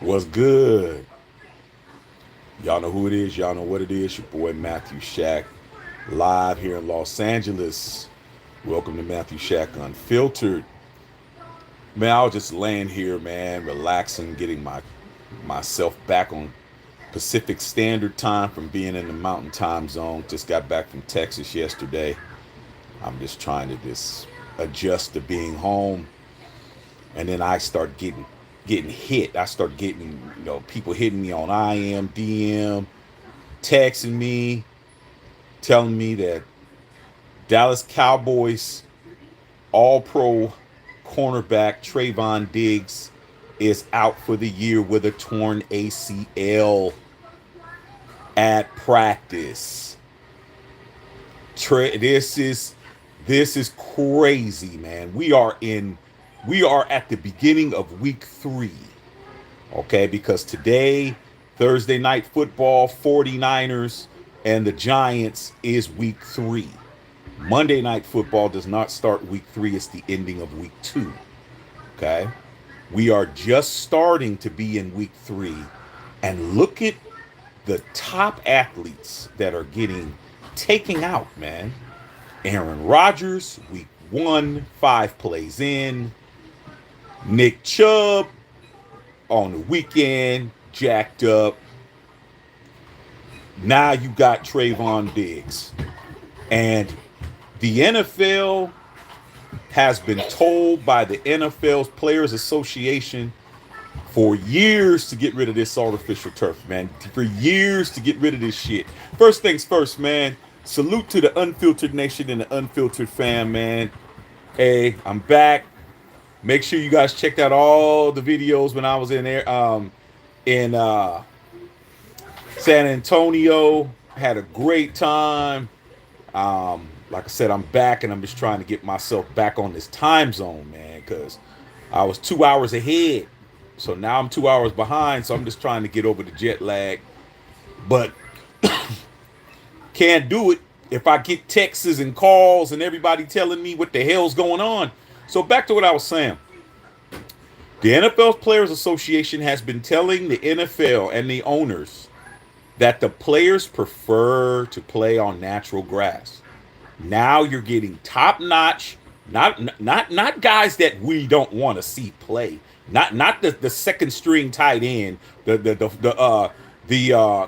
What's good? Y'all know who it is. Y'all know what it is. Your boy Matthew Shack, live here in Los Angeles. Welcome to Matthew Shack Unfiltered. Man, I was just laying here, man, relaxing, getting myself back on Pacific Standard Time from being in the Mountain Time Zone. Just got back from Texas yesterday. I'm just trying to just adjust to being home, and then I start getting hit. I start getting, people hitting me on IM, DM, texting me, telling me that Dallas Cowboys All Pro cornerback Trayvon Diggs is out for the year with a torn ACL at practice. This is crazy, man. We are at the beginning of week 3. Okay, because today, Thursday night football, 49ers and the Giants is week 3. Monday night football does not start week 3, it's the ending of week 2. Okay? We are just starting to be in week 3, and look at the top athletes that are getting taken out, man. Aaron Rodgers, week 1, 5 plays in. Nick Chubb on the weekend, jacked up. Now you got Trayvon Diggs. And the NFL has been told by the NFL's Players Association for years to get rid of this artificial turf, man. For years to get rid of this shit. First things first, man. Salute to the Unfiltered Nation and the Unfiltered fam, man. Hey, I'm back. Make sure you guys checked out all the videos when I was in there, in San Antonio. Had a great time. Like I said, I'm back, and I'm just trying to get myself back on this time zone, man, because I was 2 hours ahead. So now I'm 2 hours behind, so I'm just trying to get over the jet lag. But can't do it if I get texts and calls and everybody telling me what the hell's going on. So back to what I was saying. The NFL Players Association has been telling the NFL and the owners that the players prefer to play on natural grass. Now you're getting top notch, not guys that we don't want to see play. Not the second string tight end, the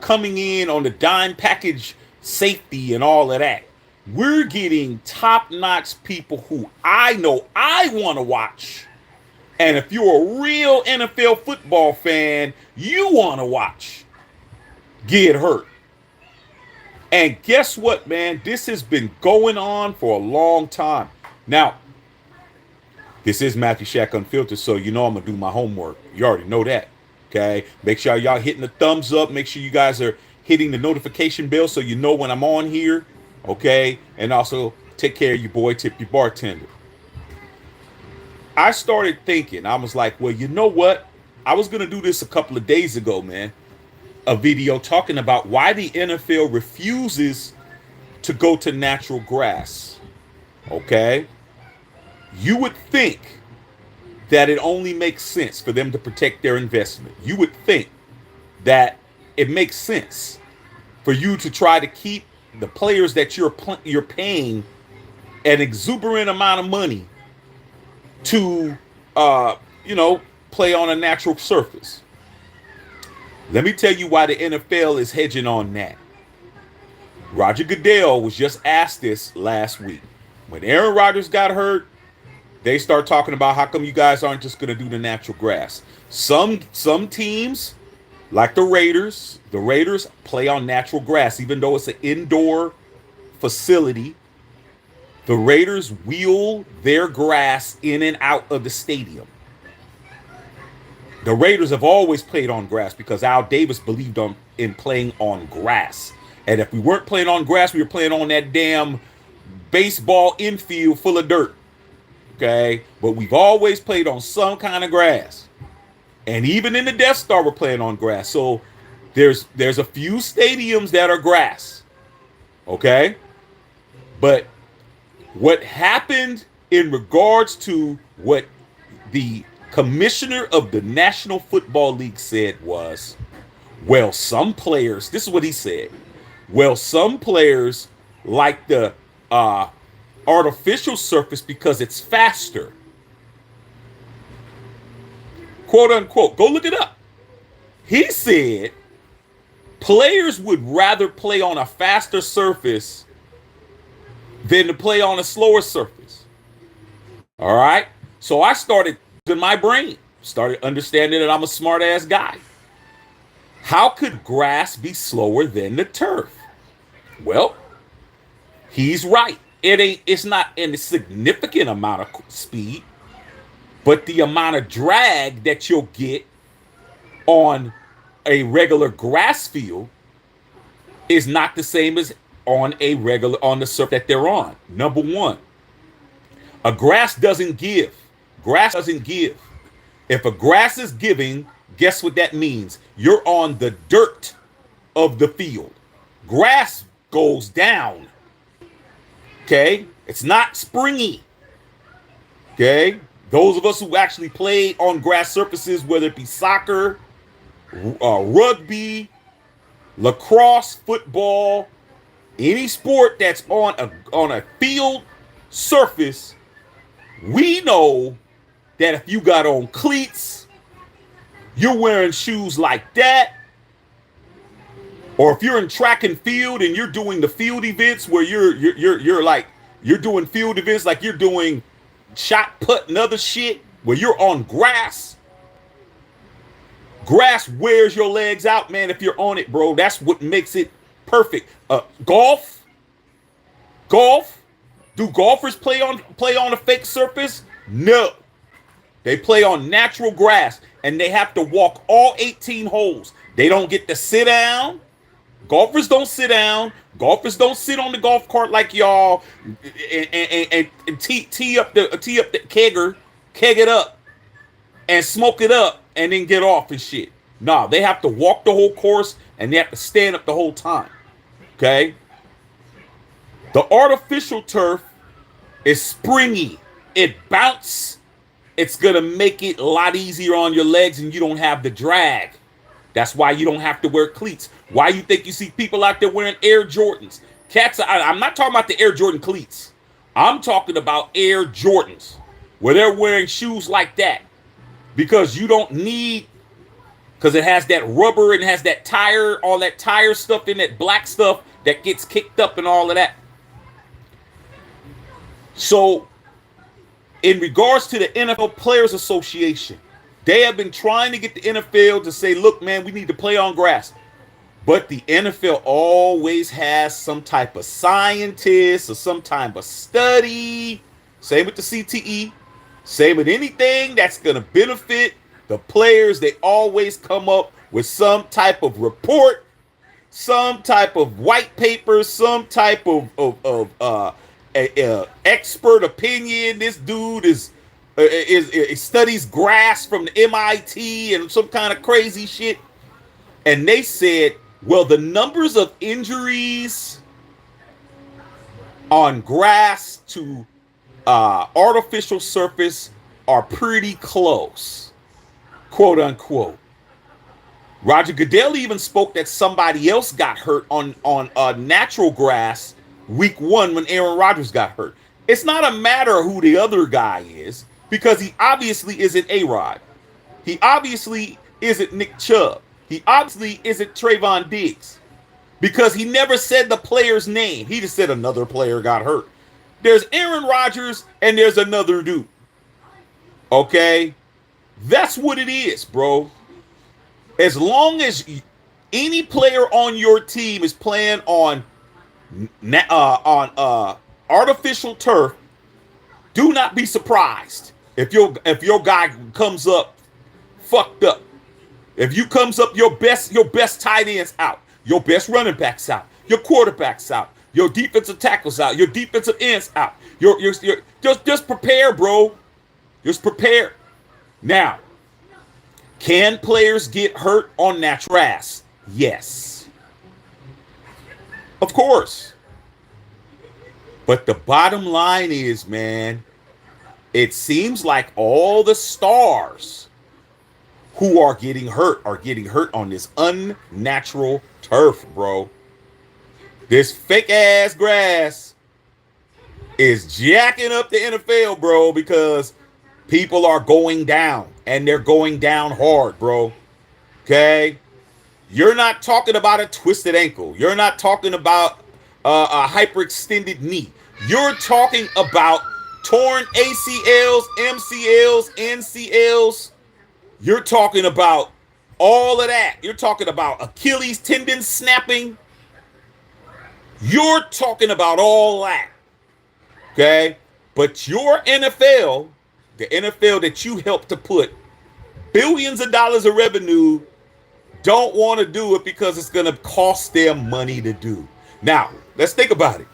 coming in on the dime package safety and all of that. We're getting top notch people who I know I want to watch. And if you're a real NFL football fan, you want to watch get hurt. And guess what, man? This has been going on for a long time. Now, this is Matthew Shack Unfiltered, so you know I'm going to do my homework. You already know that. Okay? Make sure y'all hitting the thumbs up. Make sure you guys are hitting the notification bell so you know when I'm on here. Okay? And also, take care of your boy, tip your bartender. I started thinking, I was like, well, you know what? I was going to do this a couple of days ago, man. A video talking about why the NFL refuses to go to natural grass. Okay? You would think that it only makes sense for them to protect their investment. You would think that it makes sense for you to try to keep the players that you're paying an exuberant amount of money to play on a natural surface. Let me tell you why the NFL is hedging on that. Roger Goodell was just asked this last week. When Aaron Rodgers got hurt, they start talking about how come you guys aren't just going to do the natural grass. Some teams, like the Raiders play on natural grass, even though it's an indoor facility. The Raiders wheel their grass in and out of the stadium. The Raiders have always played on grass because Al Davis believed in playing on grass. And if we weren't playing on grass, we were playing on that damn baseball infield full of dirt. Okay? But we've always played on some kind of grass. And even in the Death Star, we're playing on grass. So there's a few stadiums that are grass. Okay? But what happened in regards to what the commissioner of the National Football League said was, well, some players, this is what he said. Well, some players like the artificial surface because it's faster. Quote unquote. Go look it up. He said players would rather play on a faster surface than to play on a slower surface. All right. So I started in my brain, started understanding that I'm a smart ass guy. How could grass be slower than the turf? Well, he's right. It's not in a significant amount of speed, but the amount of drag that you'll get on a regular grass field is not the same as on the surface that they're on. Number one, a grass doesn't give. Grass doesn't give. If a grass is giving, guess what that means? You're on the dirt of the field. Grass goes down. Okay? It's not springy. Okay? Those of us who actually play on grass surfaces, whether it be soccer, rugby, lacrosse, football, any sport that's on a field surface, we know that if you got on cleats, you're wearing shoes like that, or if you're in track and field and you're doing the field events where you're doing field events like you're doing shot put and other shit where you're on grass. Grass wears your legs out, man. If you're on it, bro, that's what makes it perfect. Golf. Do golfers play on a fake surface? No. They play on natural grass, and they have to walk all 18 holes. They don't get to sit down. Golfers don't sit down. Golfers don't sit on the golf cart like y'all and tee up the kegger, keg it up, and smoke it up, and then get off and shit. Nah, they have to walk the whole course, and they have to stand up the whole time. Okay? The artificial turf is springy. It bounces. It's going to make it a lot easier on your legs, and you don't have the drag. That's why you don't have to wear cleats. Why you think you see people out there wearing Air Jordans? Cats, I'm not talking about the Air Jordan cleats. I'm talking about Air Jordans, where they're wearing shoes like that. Because you don't need, because it has that rubber and has that tire, all that tire stuff in that black stuff that gets kicked up and all of that. So, in regards to the NFL Players Association, they have been trying to get the NFL to say, look, man, we need to play on grass. But the NFL always has some type of scientist or some type of study. Same with the CTE. Same with anything that's going to benefit the players. They always come up with some type of report, some type of white paper, some type of expert opinion. This dude is studies grass from the MIT and some kind of crazy shit. And they said, well, the numbers of injuries on grass to artificial surface are pretty close, quote unquote. Roger Goodell even spoke that somebody else got hurt on natural grass week 1 when Aaron Rodgers got hurt. It's not a matter of who the other guy is, because he obviously isn't A-Rod. He obviously isn't Nick Chubb. He obviously isn't Trayvon Diggs, because he never said the player's name. He just said another player got hurt. There's Aaron Rodgers and there's another dude. Okay? That's what it is, bro. As long as any player on your team is playing on artificial turf, do not be surprised if your guy comes up fucked up. If you comes up, your best tight ends out, your best running backs out, your quarterbacks out, your defensive tackles out, your defensive ends out. Your just prepare, bro. Just prepare. Now, can players get hurt on natural grass? Yes. Of course. But the bottom line is, man, It seems like all the stars who are getting hurt on this unnatural turf, bro. This fake ass grass is jacking up the NFL, bro, because people are going down and they're going down hard, bro. Okay? You're not talking about a twisted ankle. You're not talking about a hyperextended knee. You're talking about torn ACLs, MCLs, NCLs. You're talking about all of that. You're talking about Achilles tendon snapping. You're talking about all that. Okay? But your NFL, the NFL that you helped to put billions of dollars of revenue, don't want to do it because it's going to cost them money to do. Now, let's think about it.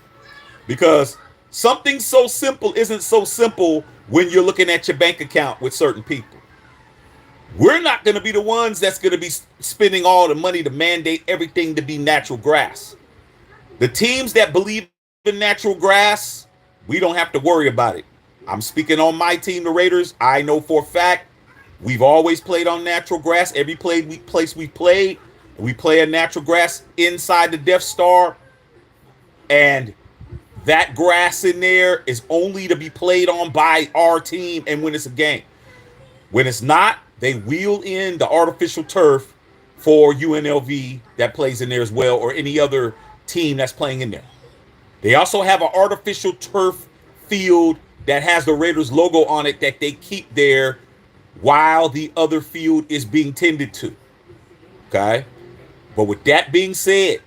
Because something so simple isn't so simple when you're looking at your bank account with certain people. We're not going to be the ones that's going to be spending all the money to mandate everything to be natural grass. The teams that believe in natural grass, we don't have to worry about it. I'm speaking on my team, the Raiders. I know for a fact we've always played on natural grass. Every place we played, we play a natural grass inside the Death Star. And that grass in there is only to be played on by our team and when it's a game. When it's not, they wheel in the artificial turf for UNLV that plays in there as well, or any other team that's playing in there. They also have an artificial turf field that has the Raiders logo on it that they keep there while the other field is being tended to. Okay? But with that being said,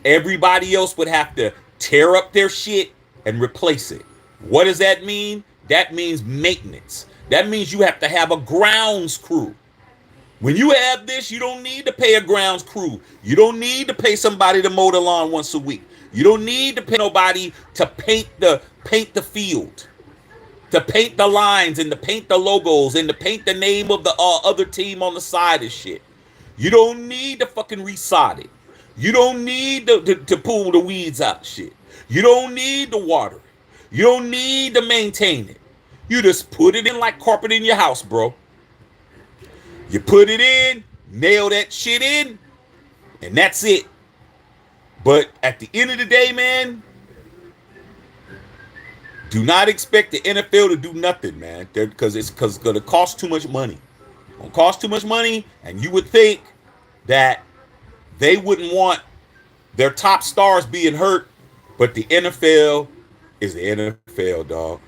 everybody else would have to tear up their shit and replace it. What does that mean? That means maintenance. That means you have to have a grounds crew. When you have this, you don't need to pay a grounds crew. You don't need to pay somebody to mow the lawn once a week. You don't need to pay nobody to paint the field, to paint the lines and to paint the logos and to paint the name of the other team on the side of shit. You don't need to fucking resod it. You don't need to pull the weeds out shit. You don't need to water it. You don't need to maintain it. You just put it in like carpet in your house, bro. You put it in, nail that shit in, and that's it. But at the end of the day, man, do not expect the NFL to do nothing, man, because it's going to cost too much money. It's going to cost too much money, and you would think that they wouldn't want their top stars being hurt, but the NFL is the NFL, dog.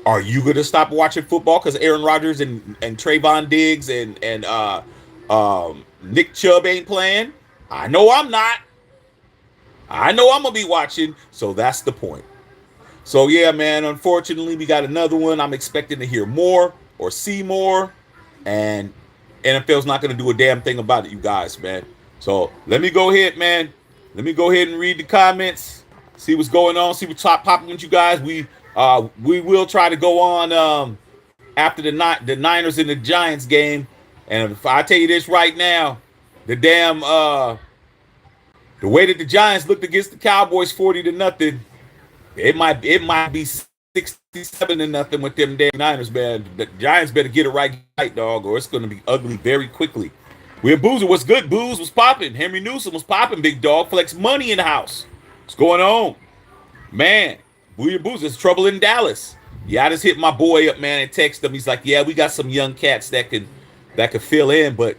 Are you going to stop watching football because Aaron Rodgers and Trayvon Diggs and Nick Chubb ain't playing? I know I'm not. I know I'm going to be watching, so that's the point. So, yeah, man, unfortunately, we got another one. I'm expecting to hear more or see more, and NFL's not going to do a damn thing about it, you guys, man. So let me go ahead, man. Let me go ahead and read the comments, see what's going on, see what's popping with you guys. We will try to go on after the Niners and the Giants game. And if I tell you this right now, the damn the way that the Giants looked against the Cowboys 40-0, it might be 67-0 with them damn Niners, man. The Giants better get it right, dog, or it's going to be ugly very quickly. We're Boozer. What's good? Booze was popping. Henry Newsom was popping, big dog. Flex money in the house. What's going on? Man, William Boozer, there's trouble in Dallas. Yeah, I just hit my boy up, man, and text him. He's like, yeah, we got some young cats that could fill in, but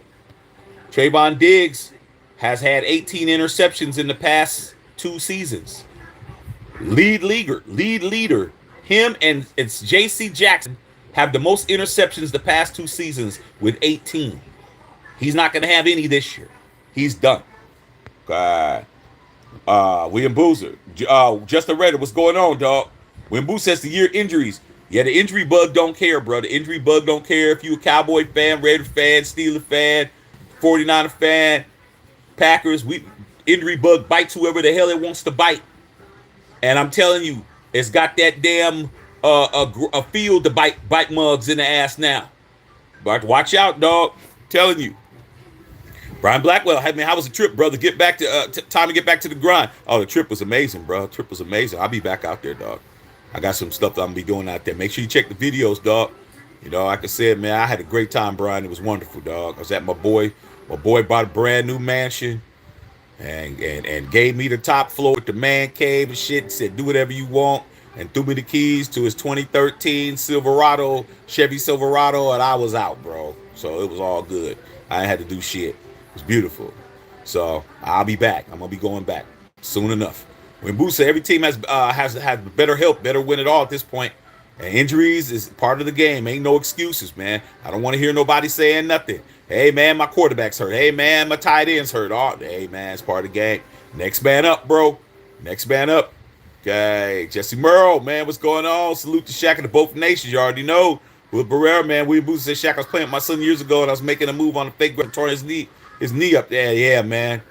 Trayvon Diggs has had 18 interceptions in the past 2 seasons. Lead leader. Him and it's J.C. Jackson have the most interceptions the past 2 seasons with 18. He's not going to have any this year. He's done. William Boozer. Just a Reddit. What's going on, dog? William Boozer says the year injuries. Yeah, the injury bug don't care, bro. The injury bug don't care if you a Cowboy fan, Raider fan, Steeler fan, 49er fan, Packers. Injury bug bites whoever the hell it wants to bite. And I'm telling you, it's got that damn a field to bite mugs in the ass now. But watch out, dog. I'm telling you. Brian Blackwell, I mean, how was the trip, brother? Get back to time to get back to the grind. Oh, the trip was amazing, bro. The trip was amazing. I'll be back out there, dog. I got some stuff that I'm gonna be doing out there. Make sure you check the videos, dog. You know, like I said, man, I had a great time, Brian. It was wonderful, dog. I was at my boy. My boy bought a brand new mansion and gave me the top floor with the man cave and shit. Said do whatever you want, and threw me the keys to his 2013 Silverado, Chevy Silverado, and I was out, bro. So it was all good. I ain't had to do shit. It was beautiful. So I'll be back. I'm gonna be going back soon enough. When Boo said every team has better help, better win it all at this point. And injuries is part of the game. Ain't no excuses, man. I don't want to hear nobody saying nothing. Hey, man, my quarterback's hurt. Hey, man, my tight end's hurt. Oh, hey, man, it's part of the game. Next man up, bro. Next man up. Okay, Jesse Merle, man, what's going on? Salute to Shaq and the both nations. You already know. With Barrera, man, William Booth said Shaq, I was playing with my son years ago, and I was making a move on the fake grass, torn his knee up there. Yeah, man.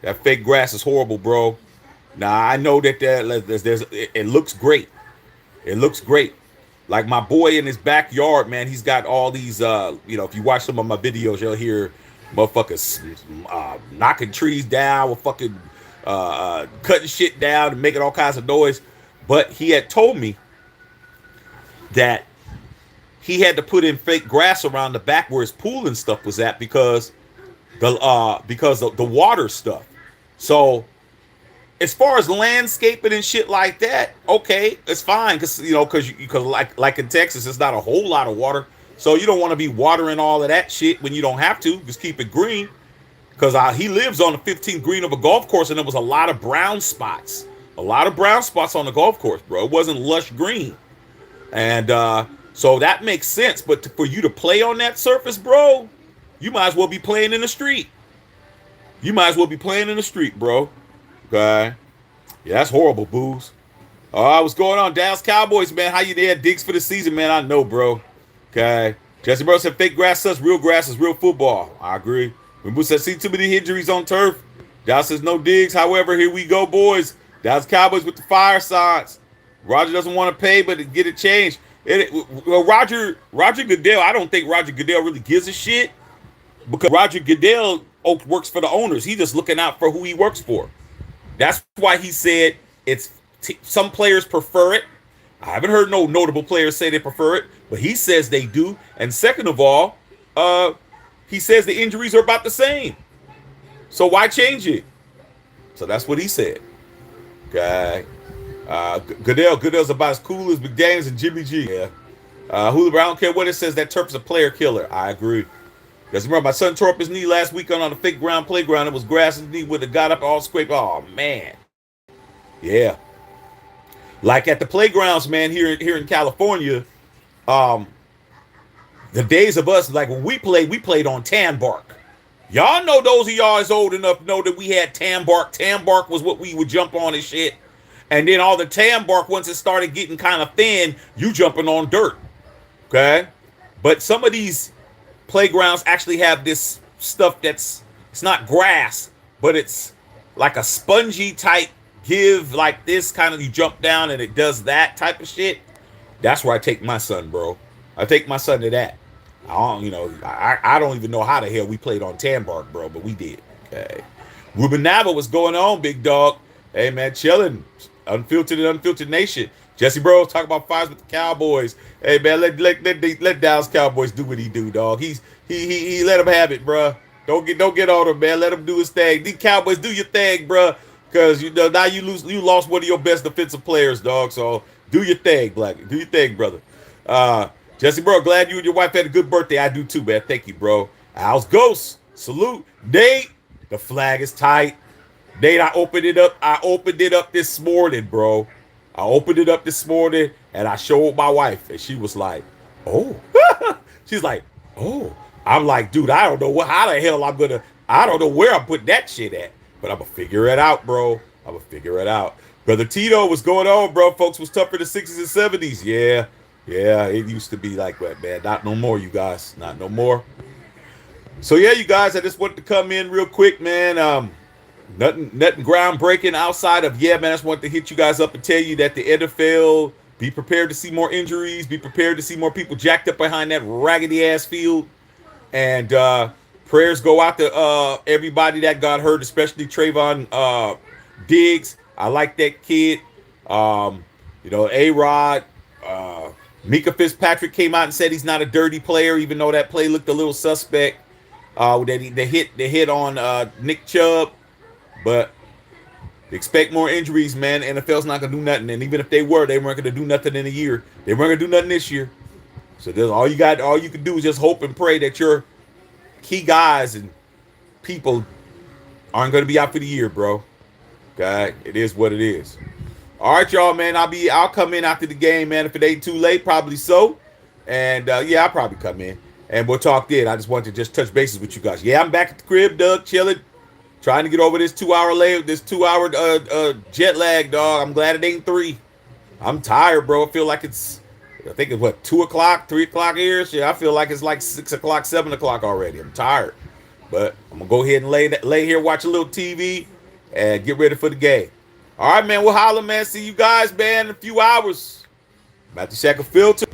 That fake grass is horrible, bro. Now, I know that it looks great. It looks great. Like my boy in his backyard, man, he's got all these, if you watch some of my videos, you'll hear motherfuckers knocking trees down or fucking cutting shit down and making all kinds of noise. But he had told me that he had to put in fake grass around the back where his pool and stuff was at because of the water stuff. So as far as landscaping and shit like that, okay, it's fine because like in Texas, it's not a whole lot of water, so you don't want to be watering all of that shit when you don't have to. Just keep it green. Because he lives on the 15th green of a golf course, and there was a lot of brown spots on the golf course, bro. It wasn't lush green, and so that makes sense. But for you to play on that surface, bro, you might as well be playing in the street. Bro. Okay. Yeah, that's horrible, Booze. What's going on? Dallas Cowboys, man. How you there? Digs for the season, man. I know, bro. Okay. Jesse Burrow said fake grass sucks. Real grass is real football. I agree. When Booze said see too many injuries on turf. Dallas says no digs. However, here we go, boys. Dallas Cowboys with the fire signs. Roger doesn't want to pay, but to get it changed. Roger Goodell, I don't think Roger Goodell really gives a shit because Roger Goodell works for the owners. He's just looking out for who he works for. That's why he said some players prefer it. I haven't heard no notable players say they prefer it, but he says they do. And second of all, he says the injuries are about the same. So why change it? So that's what he said. Okay. Goodell's about as cool as McDaniels and Jimmy G. Yeah. Hula, I don't care what it says. That turf is a player killer. I agree. Because remember, my son tore up his knee last weekend on a fake playground. It was grass and knee would have got up all scraped. Oh man. Yeah. Like at the playgrounds, man, here in California, the days of us, like when we played on tan bark. Y'all know, those of y'all is old enough know that we had tan bark. Tan bark was what we would jump on and shit. And then all the tan bark, once it started getting kind of thin, you jumping on dirt. Okay? But some of these playgrounds actually have this stuff it's not grass, but it's like a spongy type give, like this kind of, you jump down and it does that type of shit. That's where I take my son, bro. I take my son to that. I don't even know how the hell we played on tan bark, bro, but we did. Okay. Ruben Nava, what's going on, big dog? Hey man, chilling. Unfiltered Nation. Jesse Burrows talk about fires with the Cowboys. Hey man, let Dallas Cowboys do what he do, dog. He let him have it, bro. Don't get on him, man. Let him do his thing. These Cowboys, do your thing, bro. Because now you lost one of your best defensive players, dog. So do your thing, Black. Do your thing, brother. Jesse Burrow, glad you and your wife had a good birthday. I do too, man. Thank you, bro. Al's Ghost, salute. Nate, the flag is tight. Nate, I opened it up this morning, bro. I opened it up this morning and I showed my wife and she was like, oh. She's like, oh. I'm like, dude, I don't know how the hell I don't know where I'm putting that shit at, but I'm gonna figure it out, bro. I'm gonna figure it out. Brother Tito, what's going on, bro? Folks was tough for the 60s and 70s. Yeah, it used to be like that, man. Not no more, you guys. Not no more. So yeah, you guys, I just wanted to come in real quick, man. Nothing groundbreaking outside of, man, I just wanted to hit you guys up and tell you that the NFL, be prepared to see more injuries, be prepared to see more people jacked up behind that raggedy ass field. And prayers go out to everybody that got hurt, especially Trayvon Diggs. I like that kid. You know, A-Rod, Mika Fitzpatrick came out and said he's not a dirty player, even though that play looked a little suspect. They hit on Nick Chubb, but expect more injuries, man. The NFL's not gonna do nothing, and even if they weren't gonna do nothing in a year. They weren't gonna do nothing this year. So there's all you can do is just hope and pray that your key guys and people aren't gonna be out for the year, bro. Okay, it is what it is. All right, y'all, man. I'll come in after the game, man. If it ain't too late, probably so. And yeah, I'll probably come in and we'll talk then. I just wanted to just touch bases with you guys. Yeah, I'm back at the crib, Doug, chilling, trying to get over this 2 hour jet lag, dog. I'm glad it ain't 3. I'm tired, bro. I feel like I think it's what, 2 o'clock, 3 o'clock here. Shit, I feel like it's like 6 o'clock, 7 o'clock already. I'm tired, but I'm gonna go ahead and lay here, watch a little TV, and get ready for the game. All right, man. We'll holler, man. See you guys, man, in a few hours. About to check a filter.